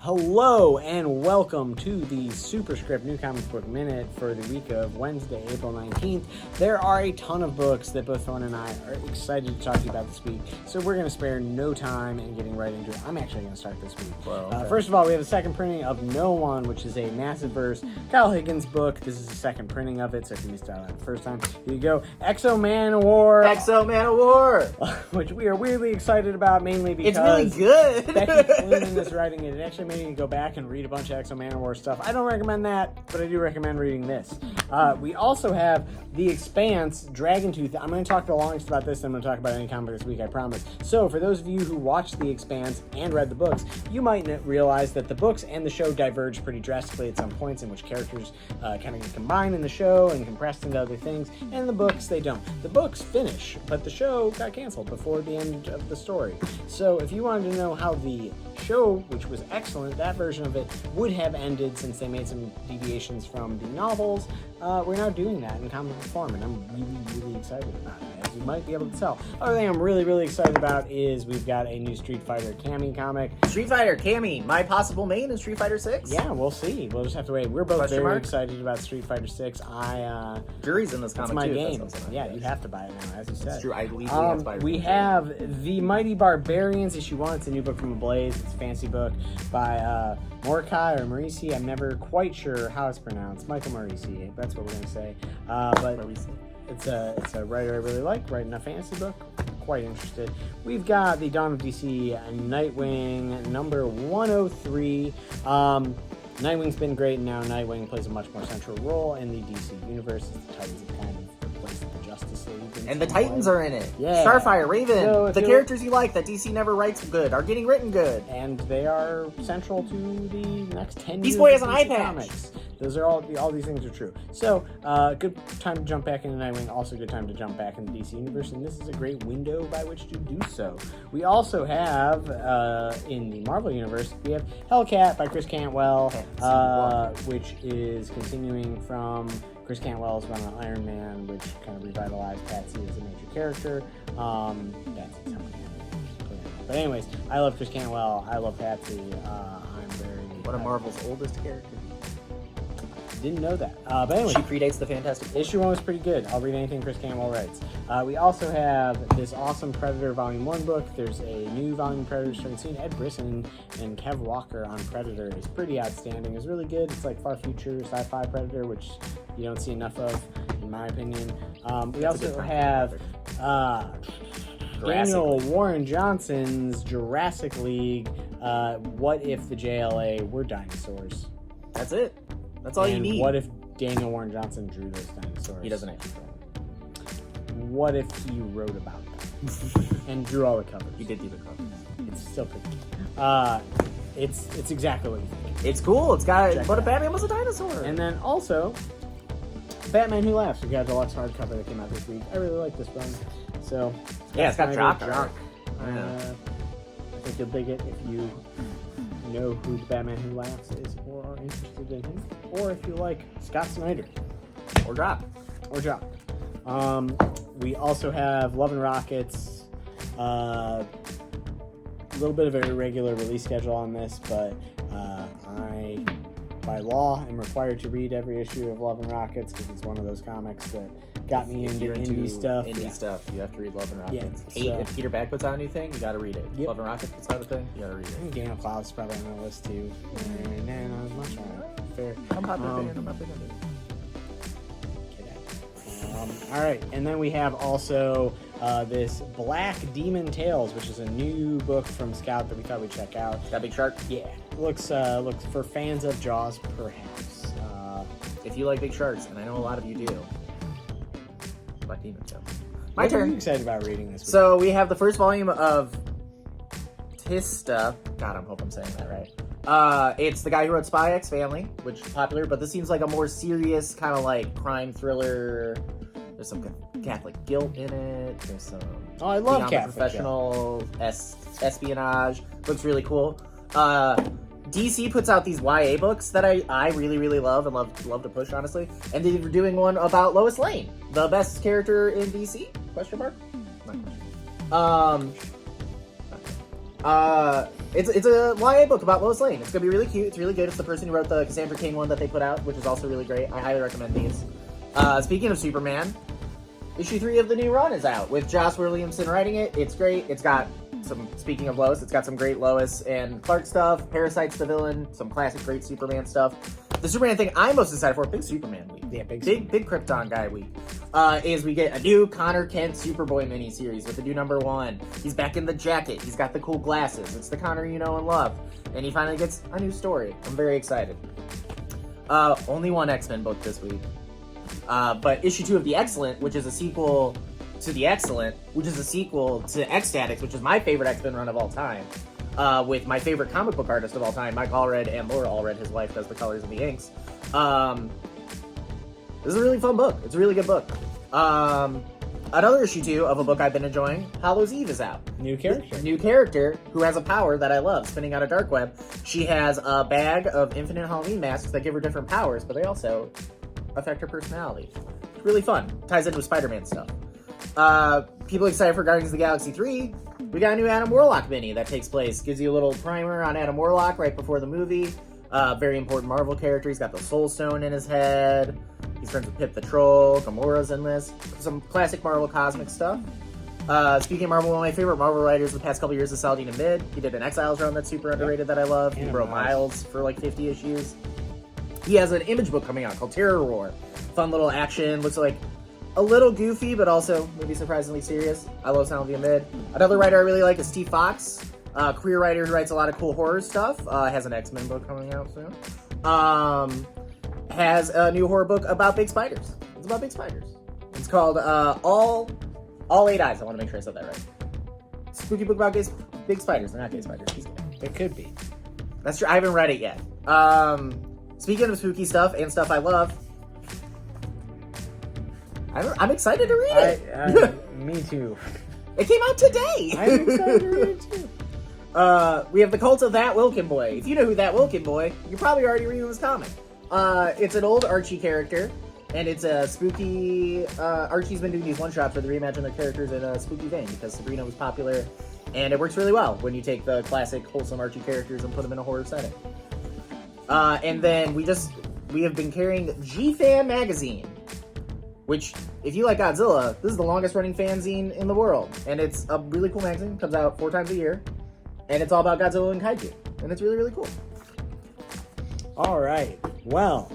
Hello and welcome to the Superscript New Comics Book Minute for the week of Wednesday, April 19th. There are a ton of books that both Thorne and I are excited to talk to you about this week, so we're going to spare no time in getting right into it. I'm actually going to start this week. Well, okay. First of all, we have a second printing of No One, which is a massive verse Kyle Higgins book. This is the second printing of it, so if you missed out on it the first time, here you go. Exo Man of War. Exo Man of War! Which we are weirdly excited about, mainly because It's really good! Becky Cloonan is writing it. It actually made me go back and read a bunch of Exo Man of War stuff. I don't recommend that, but I do recommend reading this. We also have The Expanse, Dragon Tooth. I'm going to talk the longest about this, and I'm going to talk about any comic this week, I promise. So, for those of you who watched The Expanse and read the books, you might realize that the books and the show diverge pretty drastically at some points in which characters kind of get combined in the show and compressed into other things, and in the books, they don't. The books finish, but the show got canceled before the end of the story. So, if you wanted to know how the show, which was excellent, that version of it would have ended since they made some deviations from the novels, we're now doing that in comic form, and I'm really excited about it, as you might be able to tell. Other thing I'm really excited about is we've got a new Street Fighter Cammy comic. Street Fighter, Cammy, my possible main in Street Fighter 6? Yeah, we'll see. We'll just have to wait. We're both Question very mark? excited about Street Fighter 6. Jury's in this comic It's my too. game. Yeah, you have to buy it now, as you said. It's true. I legally have to buy it. We have The Mighty Barbarians, issue 1. It's a new book from Ablaze. It's a fancy book by Mordecai or Morisi. I'm never quite sure how it's pronounced. Michael Morisi. That's what we're going to say. But it's a writer I really like, writing a fantasy book. Quite interested. We've got the Dawn of DC Nightwing number 103. Nightwing's been great, and now Nightwing plays a much more central role in the DC universe. The Titans have kind of replaced the Justice League. And the Titans are in it. Yeah. Starfire, Raven, So the characters you like that DC never writes good are getting written good. And they are central to the next 10 years. Beast Boy has of an DC eye patch. Comics. Those are all these things are true. So, good time to jump back into Nightwing. Also, good time to jump back into the DC universe, and this is a great window by which to do so. We also have in the Marvel universe, we have Hellcat by Chris Cantwell, which is continuing from Chris Cantwell's run on Iron Man, which kind of revitalized Patsy as a major character. That's how many. But anyways, I love Chris Cantwell. I love Patsy. I'm very One of Marvel's oldest characters. Didn't know that. But anyway, She predates the Fantastic Four. issue 1 was pretty good. I'll read anything Chris Cantwell writes. We also have this awesome Predator Volume 1 book. There's a new volume of Predator starting soon. Ed Brisson and Kev Walker on Predator is pretty outstanding. It's really good. It's like far future sci-fi Predator, which you don't see enough of, in my opinion. We also have Daniel Warren Johnson's Jurassic League. What if the JLA were dinosaurs? That's it. That's all you need. What if Daniel Warren Johnson drew those dinosaurs? He doesn't actually draw. What if he wrote about them and drew all the covers? He did do the cover. It's still pretty good. It's exactly what you think. It's cool. It's got. Check But it a out. Batman was a dinosaur. And then also, Batman Who Laughs. We got a deluxe hardcover that came out this week. I really like this one. So Yeah, it's got Scott Jock Snyder, art. I think you'll dig it if you know who the Batman Who Laughs is or are interested in him, or if you like Scott Snyder. Or drop. Or Jock. We also have Love and Rockets. A little bit of an irregular release schedule on this, but I, by law, am required to read every issue of Love and Rockets because it's one of those comics that got me into indie stuff. Indie stuff. You have to read Love and Rockets. Yeah, so- If Peter Bag puts out a new thing, you gotta read it. Yep. Love and Rockets puts out a thing, you gotta read I it. think Daniel Cloud's probably on the list too. Nah, not as much on it. Fair. I'm not big on it. All right, and then we have also this Black Demon Tales, which is a new book from Scout that we thought we'd check out. Got Big Shark? Yeah, looks for fans of Jaws, perhaps. If you like big sharks, and I know a lot of you do. Black Demon Tales. My What are you turn. excited about reading this week? So we have the first volume of Tista. God, I hope I'm saying that right. It's the guy who wrote Spy X Family, which is popular, but this seems like a more serious kind of like crime thriller. There's some Catholic guilt in it. There's some I love beyond the Catholic professional espionage. Looks really cool. DC puts out these YA books that I really love and love to push, honestly. And they were doing one about Lois Lane, the best character in DC? Question mark? Not question. It's a YA book about Lois Lane. It's gonna be really cute. It's really good. It's the person who wrote the Cassandra Cain one that they put out, which is also really great. I highly recommend these. Speaking of Superman, issue 3 of the new run is out with Joss Williamson writing it. It's great. It's got some, speaking of Lois, it's got some great Lois and Clark stuff. Parasite's the villain. Some classic great Superman stuff. The Superman thing I'm most excited for, big Superman week. Yeah, big Krypton guy week. Is we get a new Connor Kent Superboy miniseries with a new #1. He's back in the jacket. He's got the cool glasses. It's the Connor you know and love. And he finally gets a new story. I'm very excited. Only one X-Men book this week. But issue 2 of The Excellent, which is a sequel to The Excellent, which is a sequel to X-Statix, which is my favorite X-Men run of all time, with my favorite comic book artist of all time, Mike Allred, and Laura Allred, his wife, does the colors and the inks. This is a really fun book. It's a really good book. Another issue 2 of a book I've been enjoying, Hallows' Eve, is out. New character. New character who has a power that I love, spinning out a dark web. She has a bag of infinite Halloween masks that give her different powers, but they also affect her personality. It's really fun. Ties into Spider-Man stuff. People excited for Guardians of the Galaxy 3. We got a new Adam Warlock mini that takes place. Gives you a little primer on Adam Warlock right before the movie. Very important Marvel character. He's got the Soul Stone in his head. He's friends with Pip the Troll. Gamora's in this. Some classic Marvel cosmic stuff. Speaking of Marvel, one of my favorite Marvel writers the past couple years is Saladin Ahmed. He did an Exiles run that's super underrated that I love. He wrote Miles for like 50 issues. He has an image book coming out called Terror Roar. Fun little action. Looks like a little goofy, but also maybe surprisingly serious. I love Saladin Ahmed. Another writer I really like is Steve Fox. Queer writer who writes a lot of cool horror stuff. Has an X-Men book coming out soon. Has a new horror book about big spiders. It's about big spiders. It's called All 8 Eyes. I want to make sure I said that right. Spooky book about big spiders. They're not gay spiders. He's gay. It could be. That's true. I haven't read it yet. Speaking of spooky stuff and stuff I love, I'm excited to read it. Me too. It came out today. I'm excited to read it too. We have The Cult of That Wilkin Boy. If you know who That Wilkin Boy, you're probably already reading this comic. It's an old Archie character, and it's a spooky... Archie's been doing these one-shots where they reimagine their characters in a spooky vein because Sabrina was popular, and it works really well when you take the classic wholesome Archie characters and put them in a horror setting. And then we have been carrying G-Fan magazine, which, if you like Godzilla, this is the longest-running fanzine in the world, and it's a really cool magazine. It comes out 4 times a year. And it's all about Godzilla and Kaiju. And it's really, really cool. All right. Well,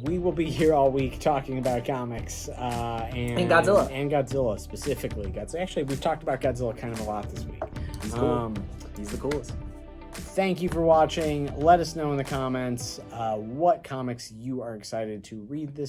we will be here all week talking about comics. And Godzilla. And Godzilla, specifically. Actually, we've talked about Godzilla kind of a lot this week. He's cool. He's the coolest. Thank you for watching. Let us know in the comments what comics you are excited to read this